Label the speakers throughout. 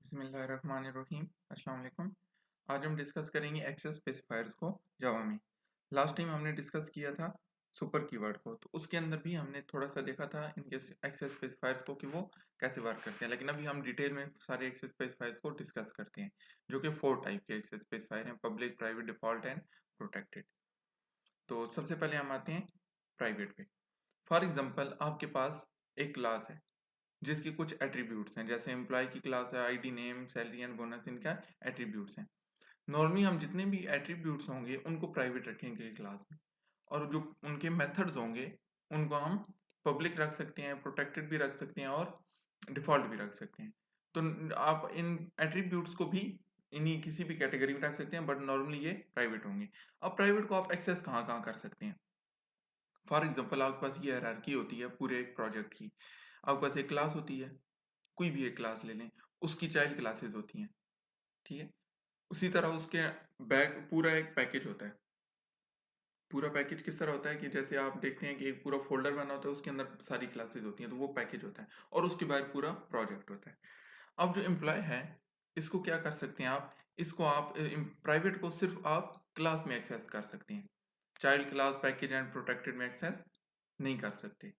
Speaker 1: बिस्मिल्लाहिर्रहमानिर्रहीम। अस्सलाम वालेकुम। आज हम डिस्कस करेंगे एक्सेस स्पेसिफायर्स को जावा में। लास्ट टाइम हमने डिस्कस किया था सुपर कीवर्ड को, तो उसके अंदर भी हमने थोड़ा सा देखा था इनके एक्सेस स्पेसिफायर्स को कि वो कैसे वर्क करते हैं। लेकिन अभी हम डिटेल में सारे एक्सेस स्पेसिफायर्स को डिस्कस करते हैं, जो कि 4 टाइप के एक्सेस स्पेसिफायर हैं: public, private, default and protected. तो सबसे पहले हम आते हैं प्राइवेट पे। फॉर एग्जाम्पल, आपके पास एक क्लास है जिसके कुछ एट्रीब्यूट्स हैं, जैसे एम्प्लॉय की क्लास है, ID, name, salary and bonus, इनका एट्रीब्यूट्स हैं। नॉर्मली हम जितने भी एट्रीब्यूट्स होंगे उनको प्राइवेट रखेंगे क्लास में, और जो उनके मेथड्स होंगे उनको हम पब्लिक रख सकते हैं, प्रोटेक्टेड भी रख सकते हैं और डिफॉल्ट भी रख सकते हैं। तो आप इन एट्रीब्यूट्स को भी इन्हीं किसी भी कैटेगरी में रख सकते हैं, बट नॉर्मली ये प्राइवेट होंगे। अब प्राइवेट को आप एक्सेस कहाँ कहाँ कर सकते हैं? फॉर एग्जाम्पल, आपके पास ये हायरार्की होती है पूरे एक प्रोजेक्ट की। आपके पास एक क्लास होती है, कोई भी एक क्लास ले लें, उसकी चाइल्ड क्लासेस होती हैं, ठीक है। उसी तरह उसके बैक पूरा एक पैकेज होता है। पूरा पैकेज किस तरह होता है कि जैसे आप देखते हैं कि एक पूरा फोल्डर बना होता है, उसके अंदर सारी क्लासेस होती हैं, तो वो पैकेज होता है, और उसके बाद पूरा प्रोजेक्ट होता है। अब जो एम्प्लॉय है, इसको क्या कर सकते हैं आप? इसको आप प्राइवेट को सिर्फ आप क्लास में एक्सेस कर सकते हैं। Child class, package and protected में एक्सेस नहीं कर सकते।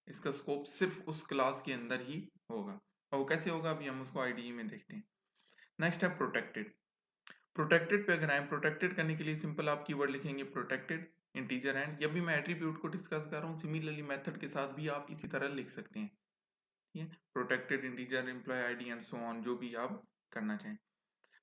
Speaker 1: इसका स्कोप सिर्फ उस क्लास के अंदर ही होगा। और वो कैसे होगा, अभी हम उसको आईडीई में देखते हैं। नेक्स्ट है प्रोटेक्टेड। प्रोटेक्टेड पे अगर आए, प्रोटेक्टेड करने के लिए सिंपल आप कीवर्ड लिखेंगे प्रोटेक्टेड इंटीजर एंड। जब भी मैं एट्रीब्यूट को डिस्कस कर रहा हूँ, सिमिलरली मेथड के साथ भी आप इसी तरह लिख सकते हैं, ठीक है। Protected integer, employee ID and so on, जो भी आप करना चाहें।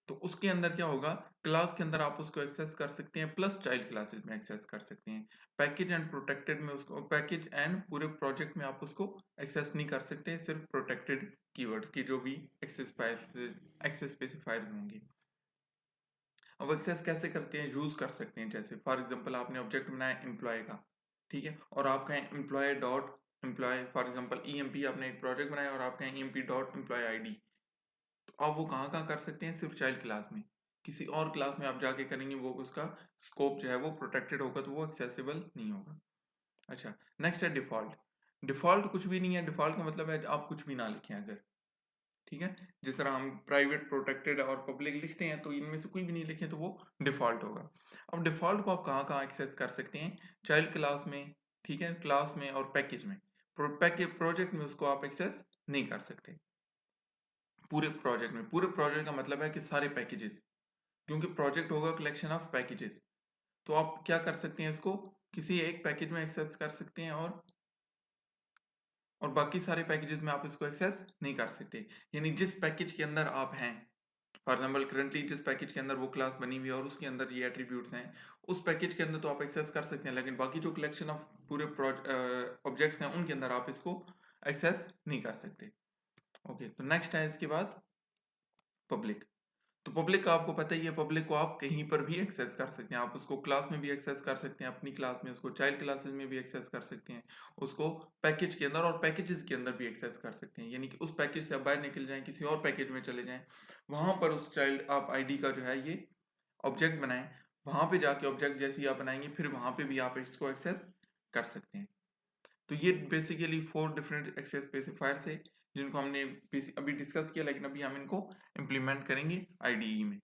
Speaker 1: तो उसके अंदर क्या होगा, क्लास के अंदर आप उसको एक्सेस कर सकते हैं, प्लस चाइल्ड क्लासेस में एक्सेस कर सकते हैं। पैकेज एंड प्रोटेक्टेड में उसको, पैकेज एंड पूरे प्रोजेक्ट में आप उसको एक्सेस नहीं कर सकते, सिर्फ प्रोटेक्टेड कीवर्ड की जो भी एक्सेस स्पेसिफायर्स होंगे। अब एक्सेस कैसे करते हैं, यूज कर सकते हैं। जैसे फॉर एग्जांपल, आपने ऑब्जेक्ट बनाया एम्प्लॉय का, ठीक है, और आप कहें employee dot employee, for example EMP, आपने एक प्रोजेक्ट बनाया और आप कहें ईएमपी डॉट एम्प्लॉय आईडी। तो आप वो कहाँ कहाँ कर सकते हैं? सिर्फ चाइल्ड क्लास में। किसी और क्लास में आप जाके करेंगे, वो उसका स्कोप जो है वो प्रोटेक्टेड होगा, तो वो एक्सेसिबल नहीं होगा। अच्छा, नेक्स्ट है डिफॉल्ट। डिफॉल्ट कुछ भी नहीं है। डिफॉल्ट का मतलब है आप कुछ भी ना लिखें अगर, ठीक है। जिस तरह हम प्राइवेट, प्रोटेक्टेड और पब्लिक लिखते हैं, तो इनमें से कोई भी नहीं लिखें तो वो डिफॉल्ट होगा। अब डिफॉल्ट को आप कहाँ कहाँ एक्सेस कर सकते हैं? चाइल्ड क्लास में, ठीक है, क्लास में और पैकेज में। प्रोजेक्ट में उसको आप एक्सेस नहीं कर सकते। पूरे प्रोजेक्ट में, पूरे प्रोजेक्ट का मतलब है कि सारे पैकेजेस, क्योंकि प्रोजेक्ट होगा कलेक्शन ऑफ पैकेजेस। तो आप क्या कर सकते हैं, इसको किसी एक पैकेज में एक्सेस कर सकते हैं, और बाकी सारे पैकेजेस में आप इसको एक्सेस नहीं कर सकते। यानी जिस पैकेज के अंदर आप हैं, फॉर एग्जाम्पल करंटली जिस पैकेज के अंदर वो क्लास बनी हुई है और उसके अंदर ये एट्रीब्यूट्स हैं, उस पैकेज के अंदर तो आप एक्सेस कर सकते हैं, लेकिन बाकी जो कलेक्शन ऑफ पूरे ऑब्जेक्ट्स हैं उनके अंदर आप इसको एक्सेस नहीं कर सकते। ओके, तो नेक्स्ट है इसके बाद पब्लिक। तो पब्लिक का आपको पता ही है, पब्लिक को आप कहीं पर भी एक्सेस कर सकते हैं। आप उसको क्लास में भी एक्सेस कर सकते हैं, अपनी क्लास में, उसको चाइल्ड क्लासेस में भी एक्सेस कर सकते हैं, उसको पैकेज के अंदर और पैकेजेस के अंदर भी एक्सेस कर सकते हैं। यानी कि उस पैकेज से आप बाहर निकल जाएं, किसी और पैकेज में चले जाएं, वहां पर उस चाइल्ड आप आईडी का जो है ये ऑब्जेक्ट बनाएं, वहां पे जाके ऑब्जेक्ट जैसे ही आप बनाएंगे, फिर वहां पे भी आप इसको एक्सेस कर सकते हैं। तो ये बेसिकली 4 डिफरेंट एक्सेस स्पेसिफायर्स है जिनको हमने अभी डिस्कस किया, लेकिन अभी हम इनको इम्प्लीमेंट करेंगे आईडीई में।